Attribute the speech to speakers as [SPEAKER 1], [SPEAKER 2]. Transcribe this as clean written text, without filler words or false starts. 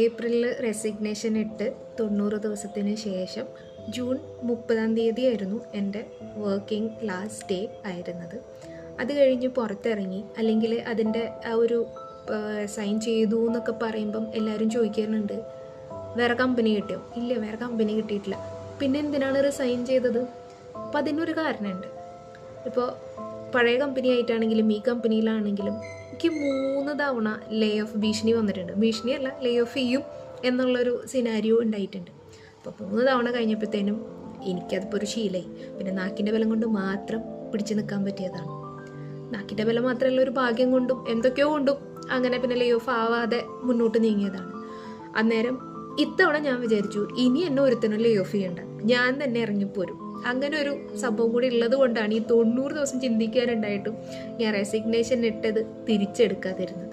[SPEAKER 1] ഏപ്രിലിൽ റെസിഗ്നേഷൻ ഇട്ട് 90 ദിവസത്തിന് ശേഷം ജൂൺ 30 ആയിരുന്നു എൻ്റെ വർക്കിംഗ് ലാസ്റ്റ് ഡേ ആയിരുന്നത്. അത് കഴിഞ്ഞ് പുറത്തിറങ്ങി, അല്ലെങ്കിൽ അതിൻ്റെ ആ ഒരു സൈൻ ചെയ്തു എന്നൊക്കെ പറയുമ്പം എല്ലാവരും ചോദിക്കാറുണ്ട്, വേറെ കമ്പനി കിട്ടിയോ? ഇല്ല, വേറെ കമ്പനി കിട്ടിയിട്ടില്ല. പിന്നെ എന്തിനാണ് റിസൈൻ ചെയ്തത്? അപ്പം അതിനൊരു കാരണമുണ്ട്. ഇപ്പോൾ പഴയ കമ്പനി ആയിട്ടാണെങ്കിലും ഈ കമ്പനിയിലാണെങ്കിലും എനിക്ക് 3 തവണ ലേ ഓഫ് ഭീഷണി വന്നിട്ടുണ്ട്. ഭീഷണിയല്ല, ലേ ഓഫ് ചെയ്യും എന്നുള്ളൊരു സിനാരിയോ ഉണ്ടായിട്ടുണ്ട്. അപ്പോൾ 3 തവണ കഴിഞ്ഞപ്പോഴത്തേനും എനിക്കതിപ്പോൾ ഒരു ശീലമായി. പിന്നെ നാക്കിൻ്റെ ബലം കൊണ്ട് മാത്രം പിടിച്ചു നിൽക്കാൻ പറ്റിയതാണ്. നാക്കിൻ്റെ ബലം മാത്രമല്ല, ഒരു ഭാഗ്യം കൊണ്ടും എന്തൊക്കെയോ കൊണ്ടും അങ്ങനെ പിന്നെ ലേ ഓഫ് ആവാതെ മുന്നോട്ട് നീങ്ങിയതാണ്. അന്നേരം ഇത്തവണ ഞാൻ വിചാരിച്ചു, ഇനി എന്നെ ഒരുത്തനും ലേ ഓഫ് ചെയ്യണ്ട, ഞാൻ തന്നെ ഇറങ്ങിപ്പോരും. അങ്ങനെ ഒരു സംഭവം കൂടി ഉള്ളത് കൊണ്ടാണ് ഈ 90 ദിവസം ചിന്തിക്കാനുണ്ടായിട്ടും ഞാൻ റെസിഗ്നേഷൻ ഇട്ടത് തിരിച്ചെടുക്കാതിരുന്നത്.